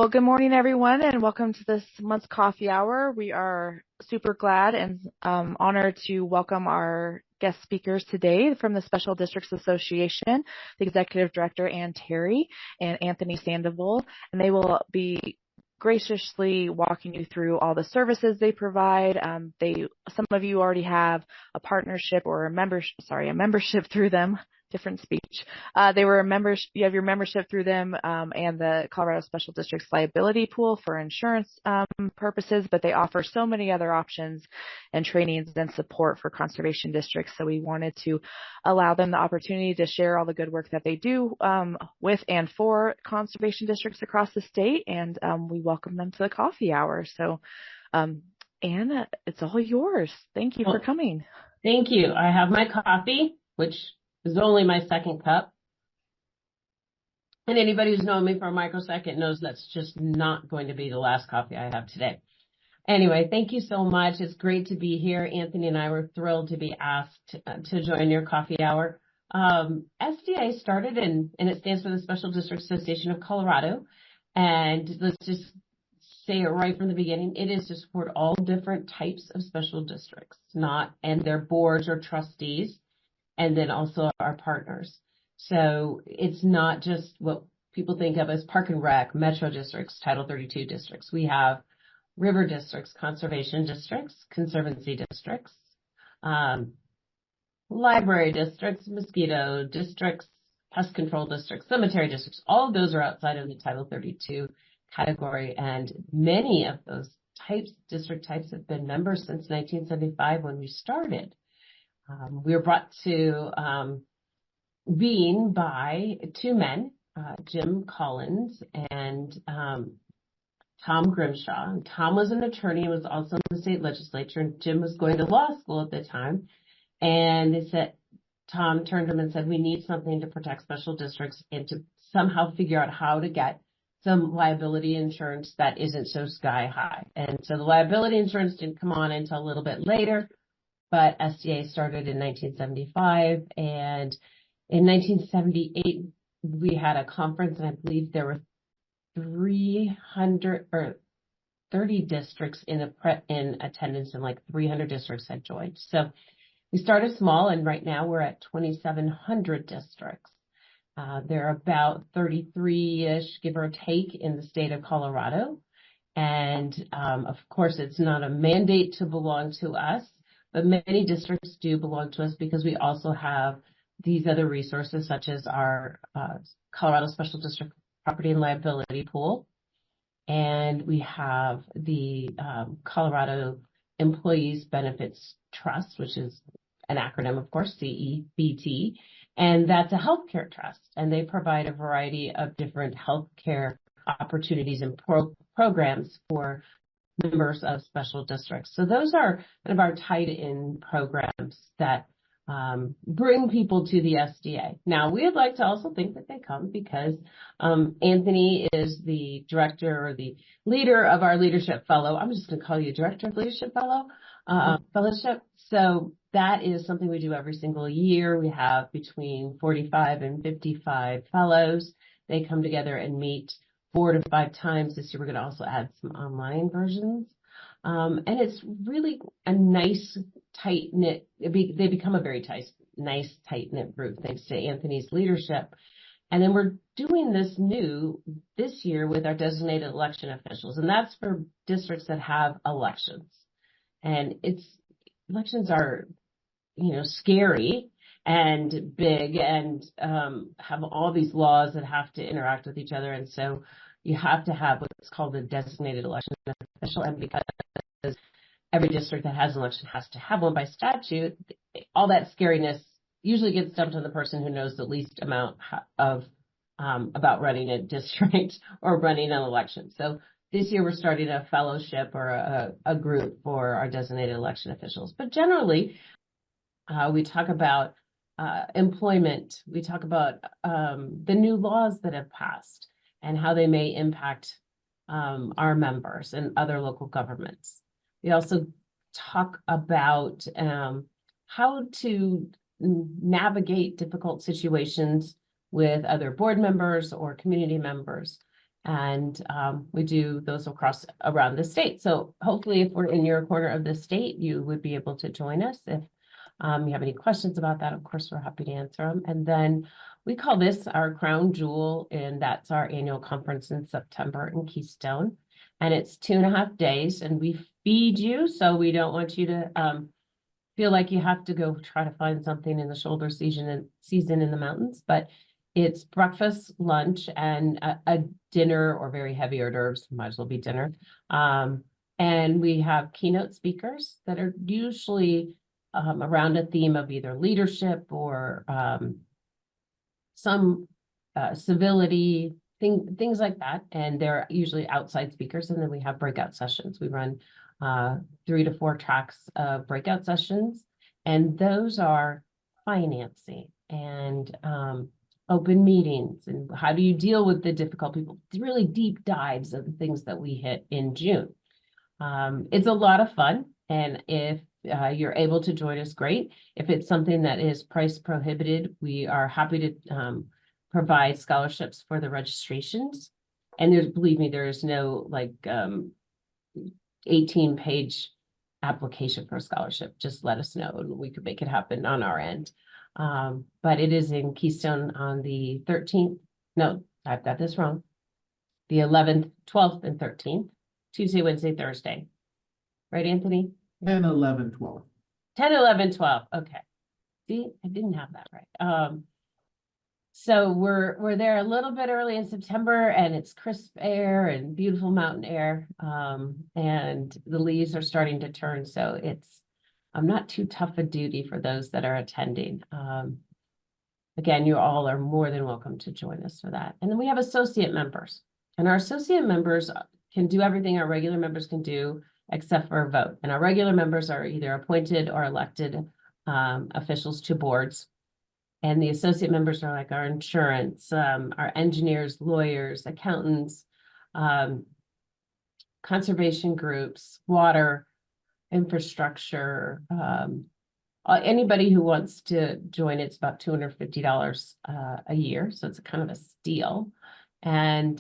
Well, good morning, everyone, and welcome to this month's coffee hour. We are super glad and honored to welcome our guest speakers today from the Special Districts Association, the Executive Director, Ann Terry, and Anthony Sandoval, and they will be graciously walking you through all the services they provide. Some of you already have a partnership or a membership through them. Different speech. You have your membership through them and the Colorado Special Districts liability pool for insurance purposes, but they offer so many other options and trainings and support for conservation districts. So we wanted to allow them the opportunity to share all the good work that they do with and for conservation districts across the state. And we welcome them to the coffee hour. So Ann, it's all yours. Thank you for coming. Thank you. I have my coffee, which is only my second cup. And anybody who's known me for a microsecond knows that's just not going to be the last coffee I have today. Anyway, thank you so much. It's great to be here. Anthony and I were thrilled to be asked to join your coffee hour. SDA started and it stands for the Special Districts Association of Colorado. And let's just say it right from the beginning. It is to support all different types of special districts, and their boards or trustees, and then also our partners. So it's not just what people think of as park and rec, metro districts, Title 32 districts. We have river districts, conservation districts, conservancy districts, library districts, mosquito districts, pest control districts, cemetery districts. All of those are outside of the Title 32 category. And many of those district types have been members since 1975 when we started. We were brought to being by two men, Jim Collins and Tom Grimshaw. And Tom was an attorney and was also in the state legislature, and Jim was going to law school at the time. And Tom turned to him and said, we need something to protect special districts and to somehow figure out how to get some liability insurance that isn't so sky high. And so the liability insurance didn't come on until a little bit later. But SDA started in 1975, and in 1978, we had a conference, and I believe there were 30 districts in attendance, and like 300 districts had joined. So we started small, and right now we're at 2,700 districts. There are about 33-ish, give or take, in the state of Colorado. And of course, it's not a mandate to belong to us. But many districts do belong to us because we also have these other resources, such as our Colorado Special District Property and Liability Pool. And we have the Colorado Employees Benefits Trust, which is an acronym, of course, CEBT. And that's a healthcare trust. And they provide a variety of different healthcare opportunities and programs for members of special districts. So those are kind of our tied-in programs that bring people to the SDA. Now, we'd like to also think that they come because Anthony is the director or the leader of our Leadership Fellow. I'm just going to call you Director of Leadership Fellowship. So that is something we do every single year. We have between 45 and 55 fellows. They come together and meet 4 to 5 times. This year, we're going to also add some online versions. And it's really a nice, tight-knit, they become a very nice, tight-knit group, thanks to Anthony's leadership. And then we're doing this year with our designated election officials, and that's for districts that have elections. And elections are, scary and big and have all these laws that have to interact with each other. And so you have to have what's called a designated election official. And because every district that has an election has to have one by statute, all that scariness usually gets dumped on the person who knows the least amount of about running a district or running an election. So this year we're starting a fellowship or a group for our designated election officials. But generally, we talk about employment. We talk about the new laws that have passed and how they may impact our members and other local governments. We also talk about how to navigate difficult situations with other board members or community members. And we do those around the state. So hopefully if we're in your corner of the state, you would be able to join us. If you have any questions about that, of course, we're happy to answer them. And then we call this our crown jewel, and that's our annual conference in September in Keystone. And it's 2.5 days, and we feed you, so we don't want you to feel like you have to go try to find something in the shoulder season in the mountains, but it's breakfast, lunch, and a dinner or very heavy hors d'oeuvres, might as well be dinner. And we have keynote speakers that are usually around a theme of either leadership or some civility, things like that. And they're usually outside speakers. And then we have breakout sessions. We run 3 to 4 tracks of breakout sessions, and those are financing and open meetings and how do you deal with the difficult people. It's really deep dives of the things that we hit in June. It's a lot of fun, and if you're able to join us, great. If it's something that is price prohibited, we are happy to provide scholarships for the registrations. And believe me, there is no 18-page application for a scholarship. Just let us know and we could make it happen on our end. But it is in Keystone on the 13th. No, I've got this wrong. The 11th, 12th, and 13th. Tuesday, Wednesday, Thursday. Right, Anthony? 10, 11, 12. 10, 11, 12. Okay. See, I didn't have that right. So we're there a little bit early in September, and it's crisp air and beautiful mountain air. And the leaves are starting to turn, so it's not too tough a duty for those that are attending. Again, you all are more than welcome to join us for that. And then we have associate members, and our associate members can do everything our regular members can do except for vote. And our regular members are either appointed or elected officials to boards. And the associate members are like our insurance, our engineers, lawyers, accountants, conservation groups, water, infrastructure, anybody who wants to join. It's about $250 a year. So it's kind of a steal. And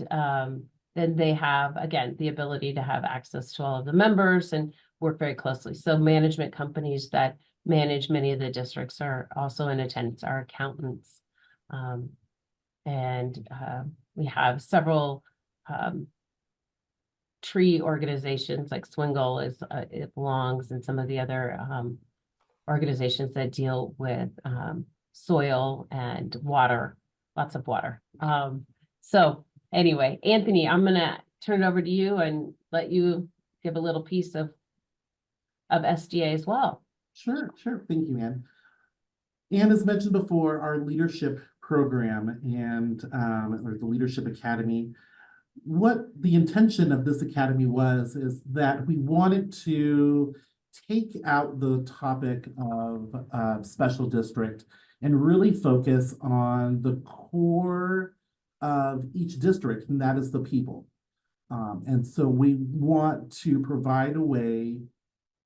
then they have, again, the ability to have access to all of the members and work very closely. So management companies that manage many of the districts are also in attendance, our accountants. And we have several tree organizations like Swingle it belongs, and some of the other organizations that deal with soil and water, lots of water. So anyway, Anthony, I'm gonna turn it over to you and let you give a little piece of SDA as well. Sure. Thank you, Ann. And as mentioned before, our leadership program and or the Leadership Academy, what the intention of this academy is that we wanted to take out the topic of special district and really focus on the core of each district, and that is the people. And so we want to provide a way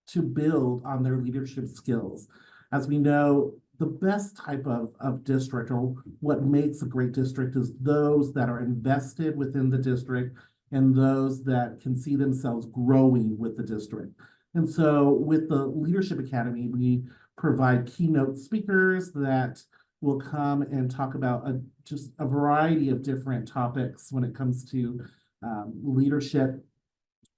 to build on their leadership skills. As we know, the best type of district, or what makes a great district, is those that are invested within the district and those that can see themselves growing with the district. And so with the Leadership Academy, we provide keynote speakers that will come and talk about just a variety of different topics when it comes to leadership.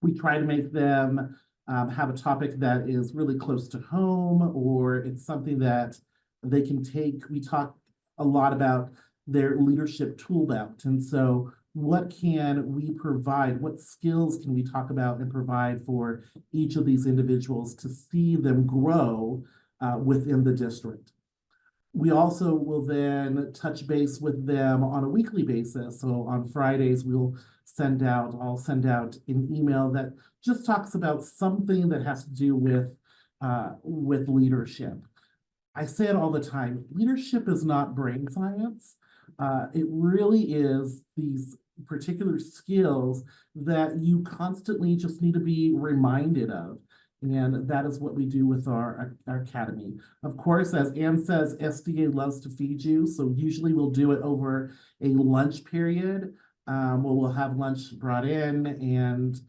We try to make them have a topic that is really close to home, or it's something that they can take. We talk a lot about their leadership tool belt. And so what can we provide? What skills can we talk about and provide for each of these individuals to see them grow within the district? We also will then touch base with them on a weekly basis. So on Fridays, I'll send out an email that just talks about something that has to do with leadership. I say it all the time, leadership is not brain science. It really is these particular skills that you constantly just need to be reminded of. And that is what we do with our academy. Of course, as Ann says, SDA loves to feed you. So usually we'll do it over a lunch period. We'll have lunch brought in, and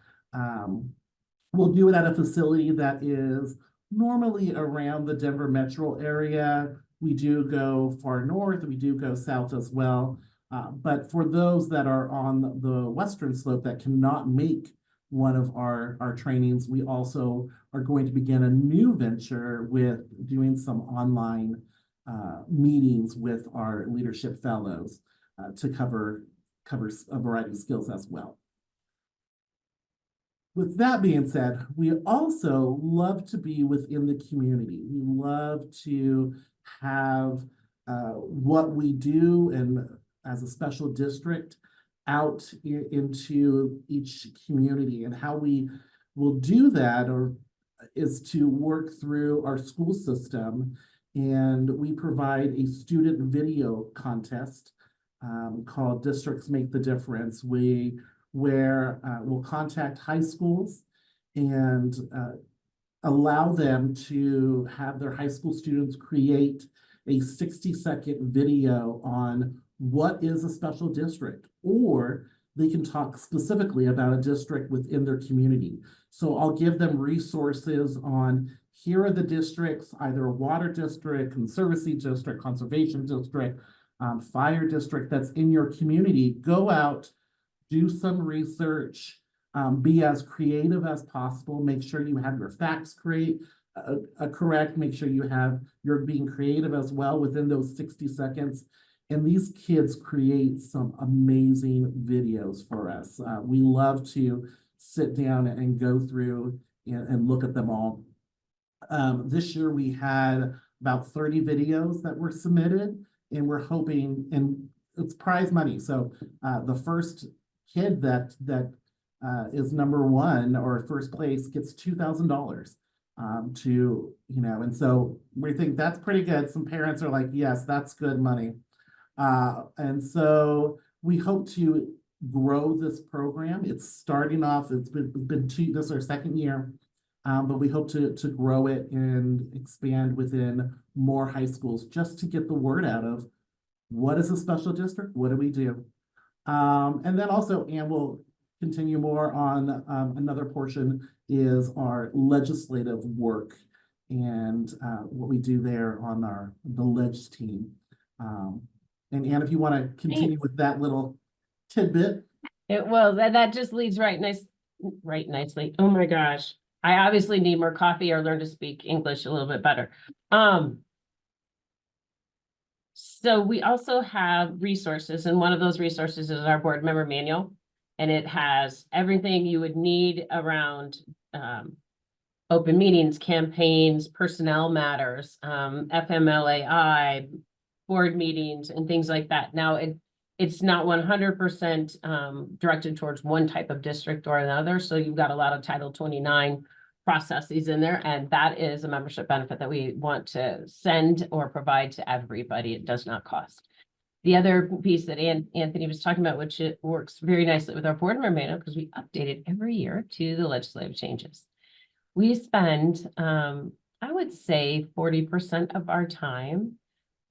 we'll do it at a facility that is normally around the Denver metro area. We do go far north, we do go south as well. But for those that are on the western slope that cannot make one of our trainings, we also are going to begin a new venture with doing some online meetings with our leadership fellows to cover a variety of skills as well. With that being said, we also love to be within the community. We love to have what we do and as a special district out into each community, and how we will do that is to work through our school system, and we provide a student video contest called Districts Make the Difference. Where we'll contact high schools and allow them to have their high school students create a 60-second video on what is a special district, or they can talk specifically about a district within their community. So I'll give them resources on, here are the districts, either a water district, conservancy district, conservation district, fire district that's in your community. Go out, do some research, be as creative as possible, make sure you have your facts correct, make sure you're being creative as well within those 60 seconds. And these kids create some amazing videos for us. We love to sit down and go through and look at them all. This year we had about 30 videos that were submitted, and we're hoping, and it's prize money. So the first kid that is number one or first place gets $2,000 and so we think that's pretty good. Some parents are like, yes, that's good money. And so we hope to grow this program. It's starting off, this is our second year, but we hope to grow it and expand within more high schools, just to get the word out of what is a special district, what do we do? And then also, and we'll continue more on another portion is our legislative work and what we do there on the ledge team. And Anne, if you want to continue with that little tidbit. It will. That just leads right nicely. Oh my gosh. I obviously need more coffee or learn to speak English a little bit better. So we also have resources, and one of those resources is our board member manual, and it has everything you would need around open meetings, campaigns, personnel matters, FMLAI, board meetings, and things like that. Now, it's not 100% directed towards one type of district or another, so you've got a lot of Title 29 processes in there, and that is a membership benefit that we want to send or provide to everybody. It does not cost. The other piece that Anthony was talking about, which it works very nicely with our board member manual, because we update it every year to the legislative changes. We spend, I would say 40% of our time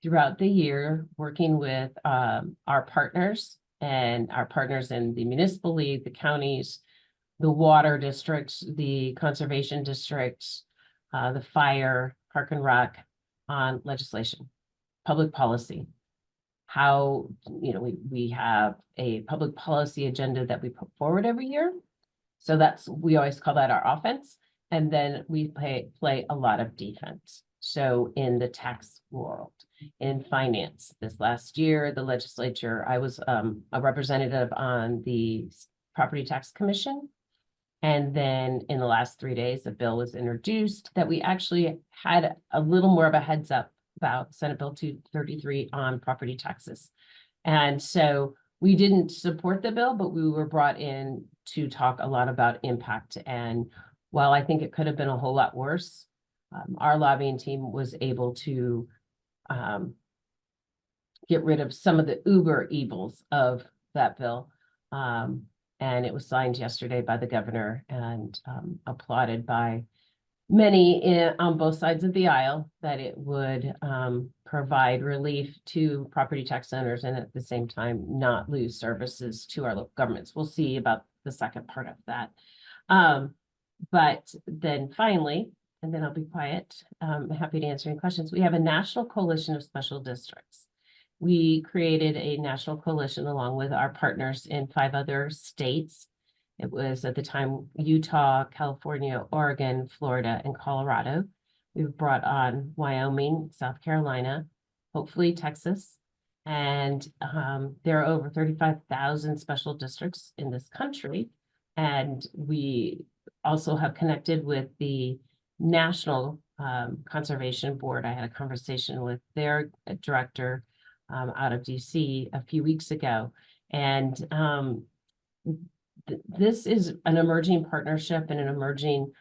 throughout the year working with our partners and our partners in the municipal league, the counties, the water districts, the conservation districts, the fire, park and rec, on legislation, public policy. How, we have a public policy agenda that we put forward every year. So we always call that our offense. And then we play a lot of defense. So in the tax world, in finance, this last year, the legislature, I was a representative on the Property Tax Commission. And then in the last 3 days, a bill was introduced that we actually had a little more of a heads up about, Senate Bill 233 on property taxes. And so we didn't support the bill, but we were brought in to talk a lot about impact. And while I think it could have been a whole lot worse, our lobbying team was able to get rid of some of the uber evils of that bill. And it was signed yesterday by the governor and applauded by many on both sides of the aisle that it would provide relief to property tax owners and at the same time not lose services to our local governments. We'll see about the second part of that. But then finally, and then I'll be quiet, happy to answer any questions. We have a national coalition of special districts. We created a national coalition along with our partners in 5 other states. It was at the time Utah, California, Oregon, Florida, and Colorado. We've brought on Wyoming, South Carolina, hopefully Texas. And there are over 35,000 special districts in this country. And we also have connected with the National Conservation Board. I had a conversation with their director out of DC a few weeks ago. And this is an emerging partnership and an emerging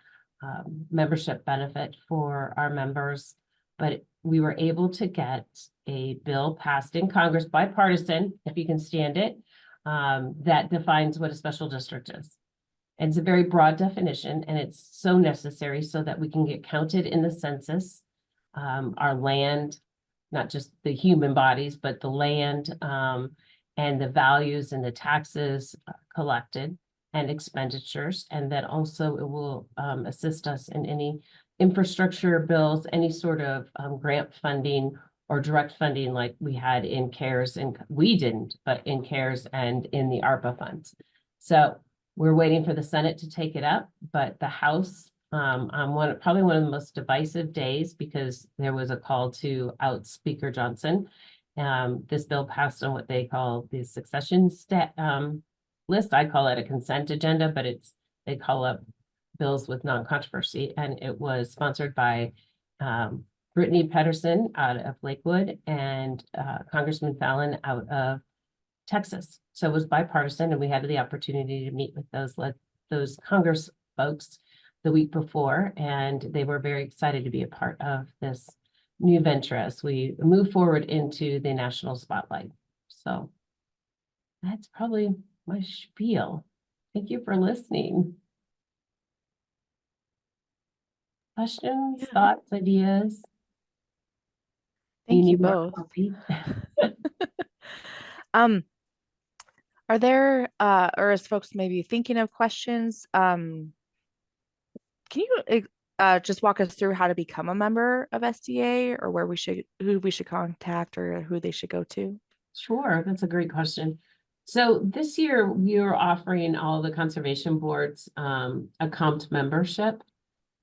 membership benefit for our members, but we were able to get a bill passed in Congress, bipartisan, if you can stand it, that defines what a special district is. And it's a very broad definition, and it's so necessary so that we can get counted in the census, our land, not just the human bodies, but the land and the values and the taxes collected and expenditures. And that also it will assist us in any infrastructure bills, any sort of grant funding or direct funding like we had in CARES, and we didn't, but in CARES and in the ARPA funds. So we're waiting for the Senate to take it up, but the House on probably one of the most divisive days because there was a call to out Speaker Johnson. This bill passed on what they call the succession list. I call it a consent agenda, but they call up bills with non-controversy, and it was sponsored by Brittany Pedersen out of Lakewood and Congressman Fallon out of Texas. So it was bipartisan, and we had the opportunity to meet with those Congress folks the week before, and they were very excited to be a part of this new venture as we move forward into the national spotlight. So that's probably my spiel. Thank you for listening. Questions, thoughts, ideas? Thank you both. Are there, or as folks may be thinking of questions, can you just walk us through how to become a member of SDA, or who we should contact, or who they should go to? Sure, that's a great question. So this year we are offering all the conservation boards a comped membership.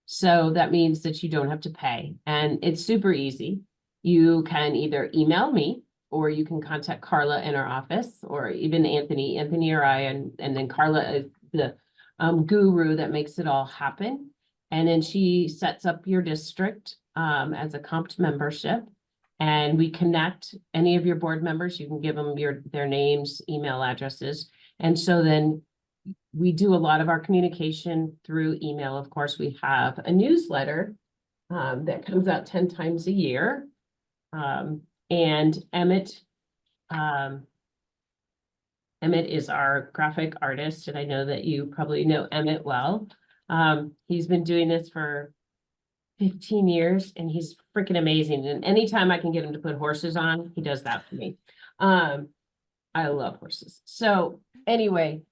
So that means that you don't have to pay, and it's super easy. You can either email me, or you can contact Carla in our office, or even Anthony or I, and then Carla is the guru that makes it all happen. And then she sets up your district as a comped membership, and we connect any of your board members. You can give them their names, email addresses. And so then we do a lot of our communication through email. Of course, we have a newsletter that comes out 10 times a year. And Emmett is our graphic artist, and I know that you probably know Emmett well. He's been doing this for 15 years, and he's freaking amazing. And anytime I can get him to put horses on, he does that for me. I love horses. So anyway,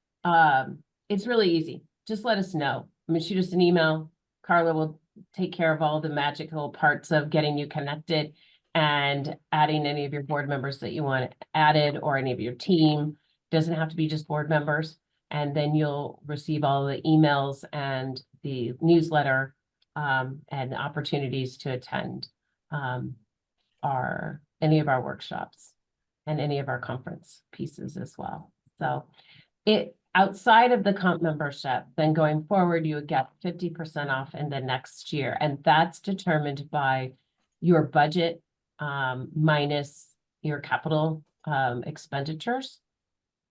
it's really easy. Just let us know. I mean, shoot us an email. Carla will take care of all the magical parts of getting you connected and adding any of your board members that you want added, or any of your team. Doesn't have to be just board members. And then you'll receive all the emails and the newsletter and opportunities to attend any of our workshops and any of our conference pieces as well. So outside of the comp membership, then going forward, you would get 50% off in the next year. And that's determined by your budget minus your capital expenditures.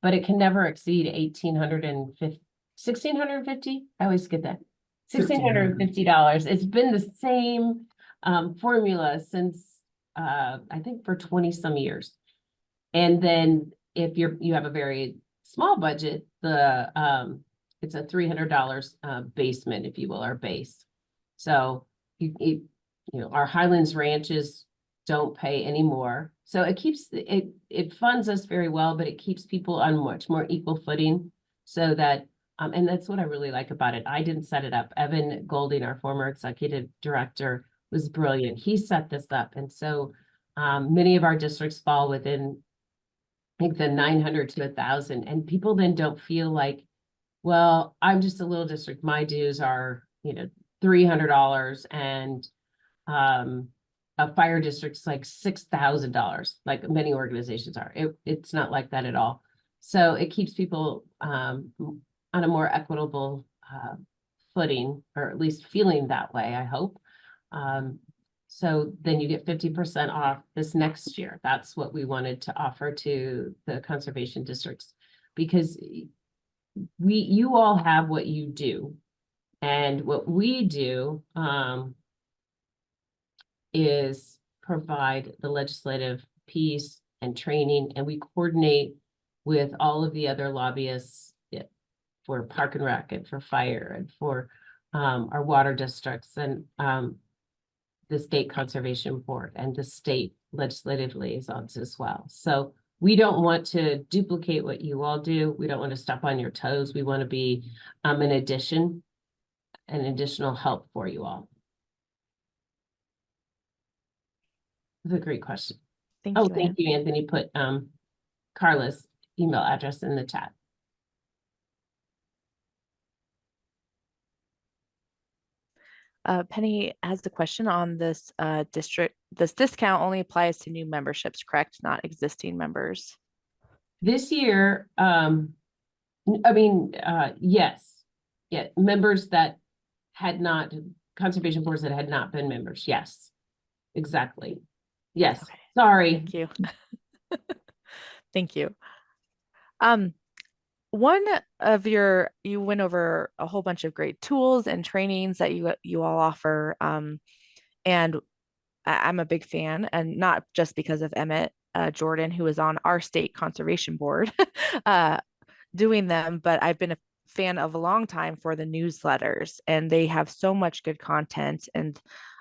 But it can never exceed $1,650. I always get that. $1,650. It's been the same formula since I think for 20 some years. And then if you have a very small budget, it's a $300 basement, if you will, or base. So our Highlands ranches don't pay anymore. So it funds us very well, but it keeps people on much more equal footing so that, and that's what I really like about it. I didn't set it up. Evan Golding, our former executive director, was brilliant. He set this up. And so many of our districts fall within, I think, the 900 to 1,000. And people then don't feel like, well, I'm just a little district. My dues are, $300, and a fire district's like $6,000, like many organizations are. It's not like that at all. So it keeps people on a more equitable footing, or at least feeling that way, I hope. So then you get 50% off this next year. That's what we wanted to offer to the conservation districts, because you all have what you do. And what we do is provide the legislative piece and training, and we coordinate with all of the other lobbyists for Park and Rec and for fire and for our water districts and the state conservation board and the state legislative liaisons as well. So we don't want to duplicate what you all do. We don't want to step on your toes. We want to be an additional help for you all. That's a great question. Thank you, thank you, Anthony. Put Carla's email address in the chat. Penny has the question on this district. This discount only applies to new memberships, correct? Not existing members. This year, yes. Yeah, members that had not, conservation boards that had not been members. Yes, exactly. Yes, okay. Sorry. Thank you. Thank you. One of you went over a whole bunch of great tools and trainings that you all offer. And I'm a big fan, and not just because of Emmett Jordan, who is on our state conservation board doing them, but I've been a fan of a long time for the newsletters, and they have so much good content. And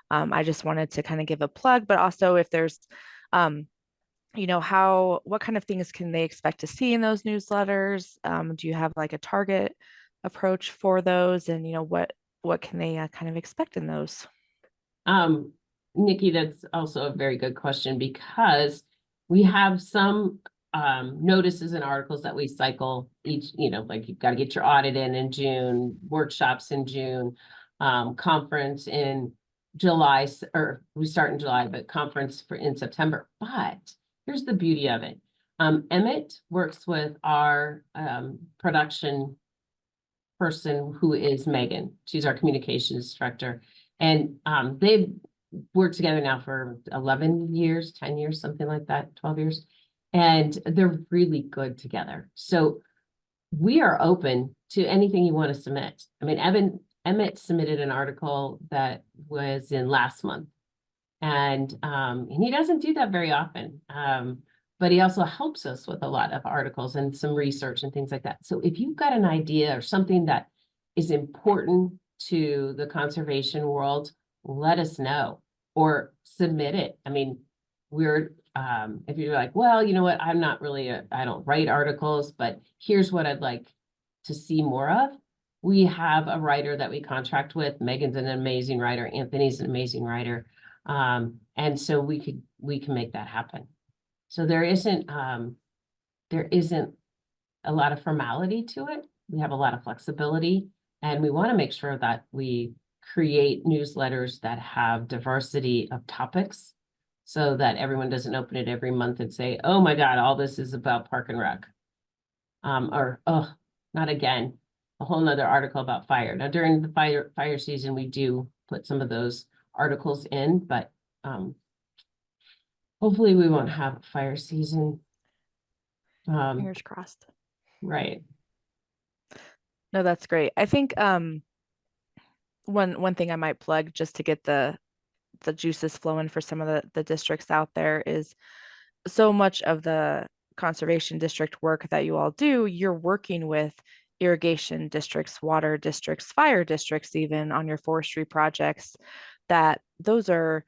I just wanted to kind of give a plug, but also if there's, what kind of things can they expect to see in those newsletters? Do you have like a target approach for those, and what can they kind of expect in those? Nikki, that's also a very good question, because we have some notices and articles that we cycle each, like you've got to get your audit in June, workshops in June, conference in July, or we start in July, but conference in September. But here's the beauty of it. Emmett works with our production person, who is Megan. She's our communications director. And they've worked together now for 11 years, 10 years, something like that, 12 years. And they're really good together. So we are open to anything you want to submit. I mean, Emmett submitted an article that was in last month. And he doesn't do that very often. But he also helps us with a lot of articles and some research and things like that. So if you've got an idea or something that is important to the conservation world, let us know or submit it. I mean, if you're like, well, you know what, I'm not really I don't write articles, but here's what I'd like to see more of. We have a writer that we contract with. Megan's an amazing writer. Anthony's an amazing writer. And so we can make that happen. So there isn't a lot of formality to it. We have a lot of flexibility, and we want to make sure that we create newsletters that have diversity of topics, so that everyone doesn't open it every month and say, oh my God, all this is about Park and Rec. Or, oh, not again, a whole nother article about fire. Now during the fire season, we do put some of those articles in, but hopefully we won't have a fire season. Fingers crossed. Right. No, that's great. I think one thing I might plug, just to get the juices flowing for some of the districts out there, is so much of the conservation district work that you all do, you're working with irrigation districts, water districts, fire districts, even on your forestry projects, that those are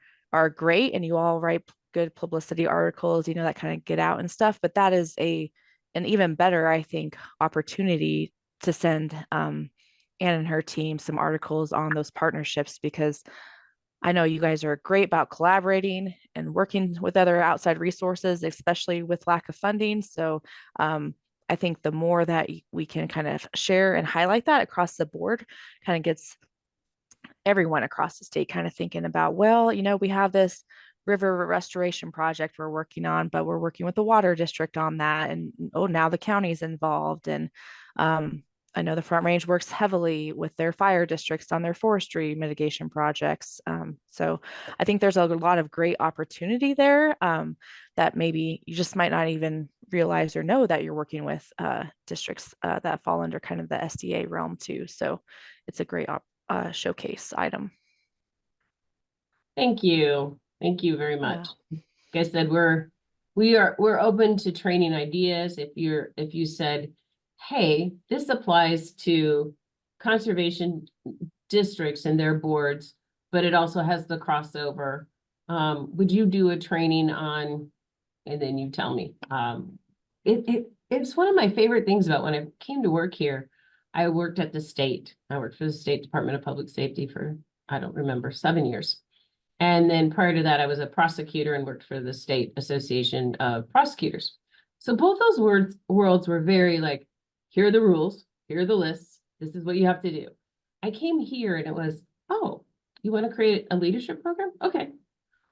great, and you all write good publicity articles, that kind of get out and stuff. But that is an even better, I think, opportunity to send Anne and her team some articles on those partnerships, because I know you guys are great about collaborating and working with other outside resources, especially with lack of funding. So I think the more that we can kind of share and highlight that across the board, kind of gets everyone across the state kind of thinking about, well, we have this river restoration project we're working on, but we're working with the water district on that. And oh, now the county's involved. And I know the Front Range works heavily with their fire districts on their forestry mitigation projects. So I think there's a lot of great opportunity there that maybe you just might not even realize or know that you're working with districts that fall under kind of the SDA realm too. So it's a great showcase item. Thank you. Thank you very much. Like I said, we're open to training ideas. If you said, hey, this applies to conservation districts and their boards, but it also has the crossover. Would you do a training on, and then you tell me. It's one of my favorite things about when I came to work here. I worked at the state. I worked for the State Department of Public Safety for, I don't remember, 7 years. And then prior to that, I was a prosecutor and worked for the State Association of Prosecutors. So both those worlds were very like, here are the rules, here are the lists, this is what you have to do. I came here and it was, oh, you want to create a leadership program? Okay.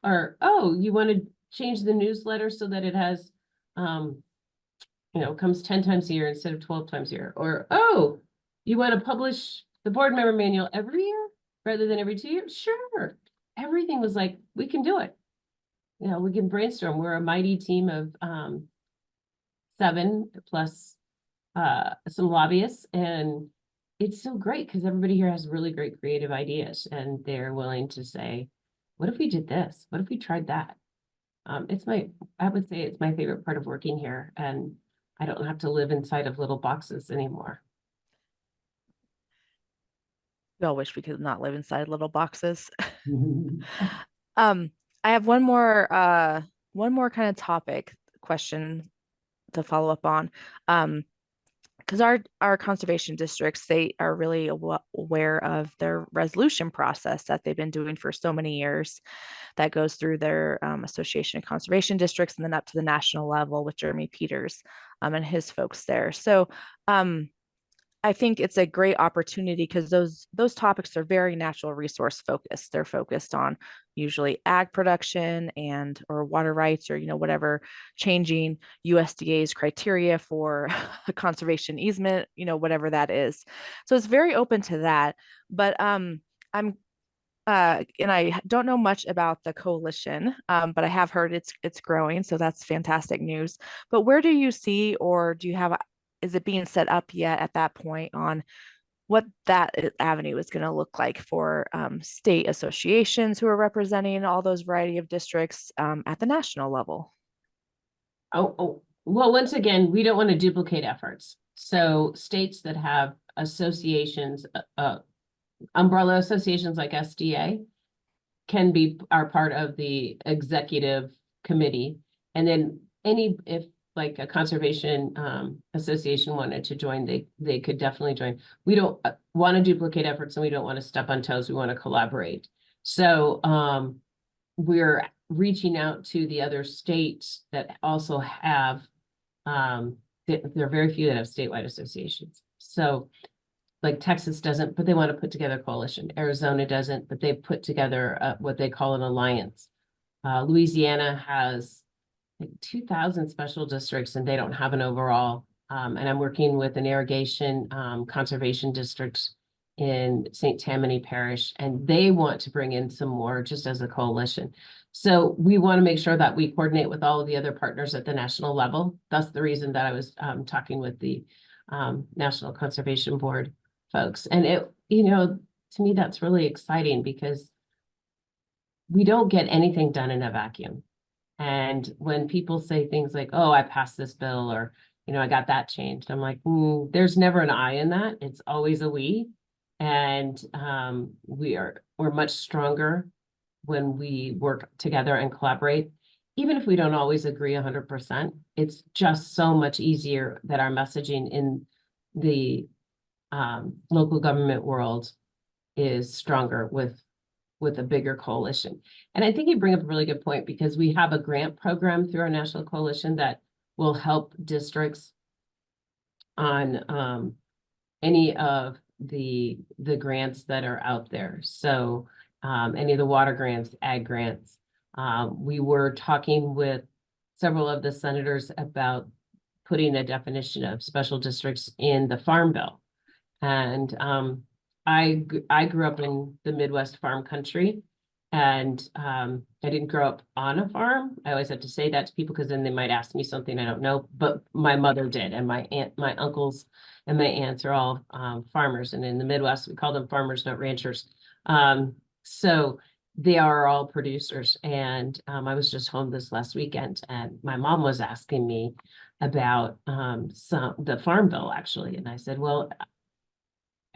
Or, oh, you want to change the newsletter so that it has, comes 10 times a year instead of 12 times a year. Or, oh, you want to publish the board member manual every year rather than every 2 years? Sure. Everything was like, we can do it. We can brainstorm. We're a mighty team of 7 plus some lobbyists, and it's so great because everybody here has really great creative ideas, and they're willing to say, what if we did this? What if we tried that? I would say it's my favorite part of working here, and I don't have to live inside of little boxes anymore. We all wish we could not live inside little boxes. I have one more kind of topic question to follow up on. Because our conservation districts, they are really aware of their resolution process that they've been doing for so many years, that goes through their Association of Conservation Districts and then up to the national level with Jeremy Peters and his folks there. So I think it's a great opportunity because those topics are very natural resource focused. They're focused on usually ag production or water rights, or whatever, changing USDA's criteria for a conservation easement, whatever that is. So it's very open to that. But and I don't know much about the coalition, but I have heard it's growing, so that's fantastic news. But where do you see, or do you have, is it being set up yet at that point on what that avenue is going to look like for state associations who are representing all those variety of districts at the national level? Well, once again, we don't want to duplicate efforts. So states that have associations, umbrella associations like SDA are part of the executive committee. And then if like a conservation association wanted to join, they could definitely join. We don't want to duplicate efforts, and we don't want to step on toes. We want to collaborate. So we're reaching out to the other states that also have, there are very few that have statewide associations. So like Texas doesn't, but they want to put together a coalition. Arizona doesn't, but they put together what they call an alliance. Louisiana has 2,000 special districts, and they don't have an overall. And I'm working with an irrigation conservation district in St. Tammany Parish, and they want to bring in some more just as a coalition. So we want to make sure that we coordinate with all of the other partners at the national level. That's the reason that I was talking with the National Conservation Board folks. And to me, that's really exciting because we don't get anything done in a vacuum. And when people say things like, oh, I passed this bill, or I got that changed. I'm like, there's never an I in that. It's always a we. And we're much stronger when we work together and collaborate. Even if we don't always agree 100%, it's just so much easier that our messaging in the local government world is stronger with a bigger coalition. And I think you bring up a really good point, because we have a grant program through our national coalition that will help districts on any of the grants that are out there. So any of the water grants, ag grants. We were talking with several of the senators about putting a definition of special districts in the Farm Bill. And I grew up in the Midwest farm country, and I didn't grow up on a farm. I always have to say that to people, because then they might ask me something I don't know, but my mother did, and my uncles and my aunts are all farmers. And in the Midwest, we call them farmers, not ranchers. So they are all producers. And I was just home this last weekend, and my mom was asking me about the Farm Bill, actually. And I said, well,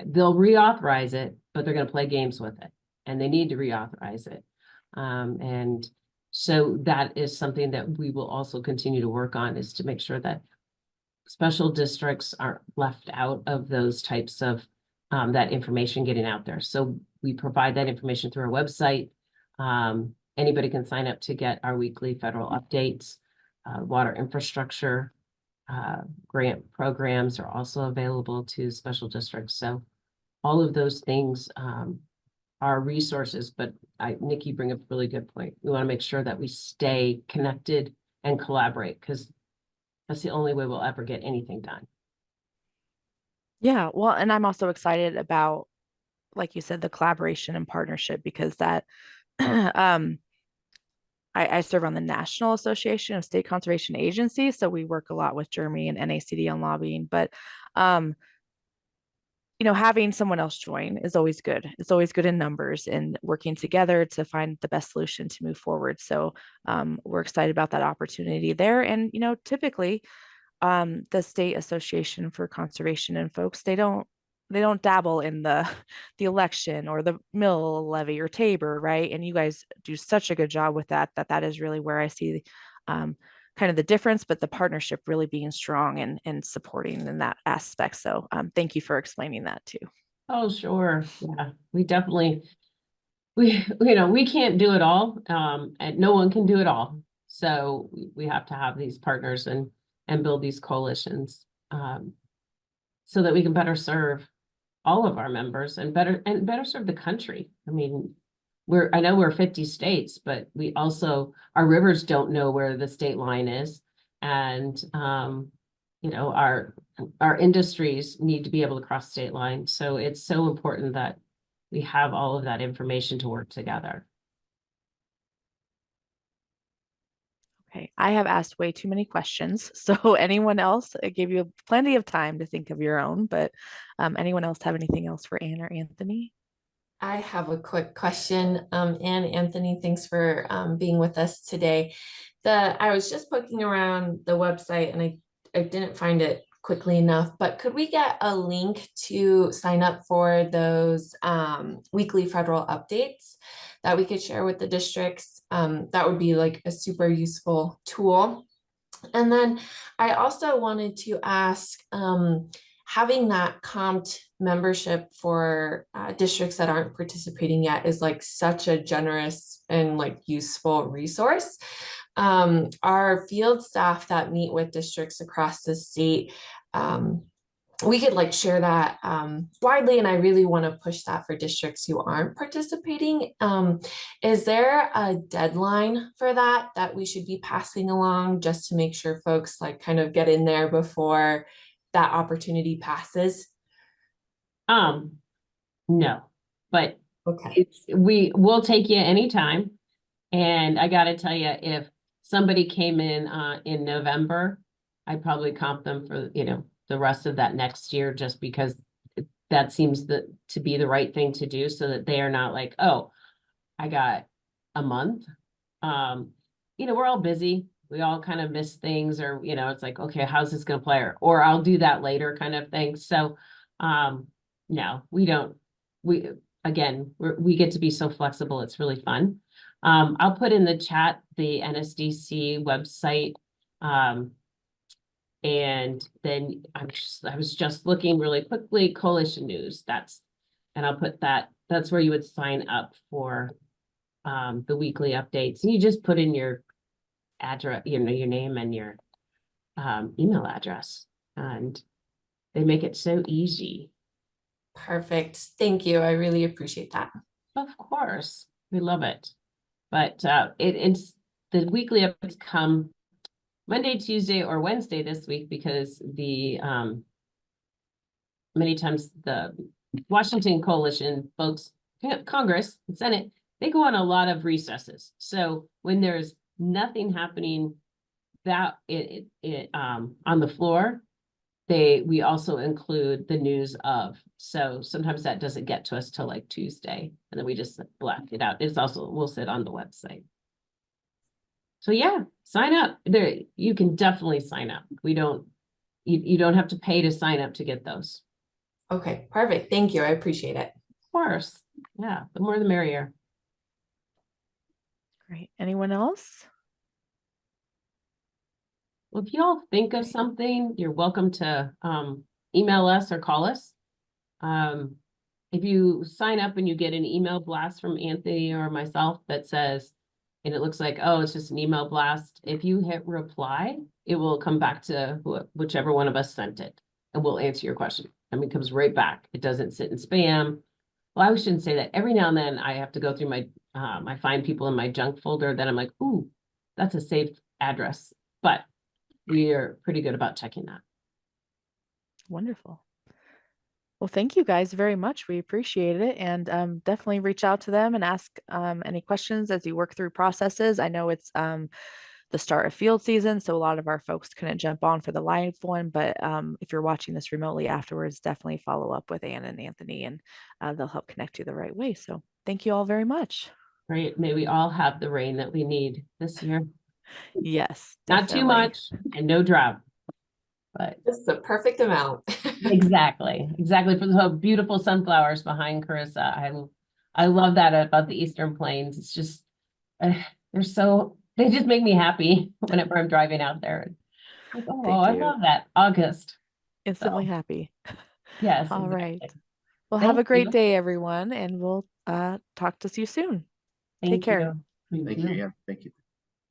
they'll reauthorize it, but they're going to play games with it, and they need to reauthorize it. And so that is something that we will also continue to work on, is to make sure that special districts aren't left out of those types of that information getting out there. So we provide that information through our website. Anybody can sign up to get our weekly federal updates. Water infrastructure grant programs are also available to special districts. So all of those things are resources, but Nikki, bring up a really good point. We want to make sure that we stay connected and collaborate, because that's the only way we'll ever get anything done. Yeah, well, and I'm also excited about, like you said, the collaboration and partnership, because that I serve on the National Association of State Conservation Agencies, so we work a lot with Jeremy and NACD on lobbying. But having someone else join is always good. It's always good in numbers, and working together to find the best solution to move forward. So we're excited about that opportunity there. And typically, the State Association for Conservation and folks, they don't dabble in the election or the mill levy or Tabor, right? And you guys do such a good job with that is really where I see kind of the difference, but the partnership really being strong and supporting in that aspect. So thank you for explaining that too. Oh, sure. Yeah, we definitely, we can't do it all, and no one can do it all. So we have to have these partners and build these coalitions so that we can better serve all of our members and better serve the country. I mean, I know we're 50 states, but we also, our rivers don't know where the state line is. And, our industries need to be able to cross state lines. So it's so important that we have all of that information to work together. Okay, I have asked way too many questions. So anyone else, I gave you plenty of time to think of your own, but anyone else have anything else for Anne or Anthony? I have a quick question. Anne, Anthony, thanks for being with us today. I was just poking around the website, and I didn't find it quickly enough, but could we get a link to sign up for those weekly federal updates that we could share with the districts? That would be like a super useful tool. And then I also wanted to ask, having that comped membership for districts that aren't participating yet is like such a generous and like useful resource. Our field staff that meet with districts across the state, we could like share that widely, and I really want to push that for districts who aren't participating. Is there a deadline for that we should be passing along, just to make sure folks like kind of get in there before that opportunity passes? No, but okay, we'll take you anytime. And I got to tell you, if somebody came in November, I'd probably comp them for, the rest of that next year, just because that seems to be the right thing to do, so that they are not like, oh, I got a month. We're all busy. We all kind of miss things, or, you know, it's like, okay, how's this gonna play? Or I'll do that later kind of thing. So, no, we don't, we get to be so flexible. It's really fun. I'll put in the chat the NSDC website. And then I was just looking really quickly, Coalition News, and I'll put that's where you would sign up for the weekly updates. And you just put in your address, you know, your name and your email address, and they make it so easy. Perfect. Thank you. I really appreciate that. Of course, we love it. But it's the weekly updates come Monday, Tuesday, or Wednesday this week, because the many times the Washington Coalition folks, Congress and Senate, they go on a lot of recesses. So when there's nothing happening that on the floor, we also include the news of. So sometimes that doesn't get to us till like Tuesday, and then we just black it out. It's also, we'll sit on the website. So yeah, sign up there. You can definitely sign up. You don't have to pay to sign up to get those. Okay, perfect. Thank you. I appreciate it. Of course. Yeah, the more the merrier. Great. Anyone else? Well, if you all think of something, you're welcome to email us or call us. If you sign up and you get an email blast from Anthony or myself that says, and it looks like, oh, it's just an email blast, if you hit reply, it will come back to whichever one of us sent it, and we'll answer your question. I mean, it comes right back. It doesn't sit in spam. Well, I shouldn't say that. Every now and then I have to go through my, I find people in my junk folder that I'm like, ooh, that's a saved address. But we are pretty good about checking that. Wonderful. Well, thank you guys very much. We appreciate it, and definitely reach out to them and ask any questions as you work through processes. I know it's the start of field season, so a lot of our folks couldn't jump on for the live one, but if you're watching this remotely afterwards, definitely follow up with Ann and Anthony, and they'll help connect you the right way. So thank you all very much. Great. May we all have the rain that we need this year. Yes, Not too definitely. much and no drought. But It's the perfect amount. exactly for the beautiful sunflowers behind Carissa. I love that about the Eastern Plains. It's just they just make me happy whenever I'm driving out there. Like, oh, I love that. August. Instantly happy. Yes. All exactly. right. Well, have a great day, everyone, and we'll talk to you soon. Take care. Thank you. Thank you.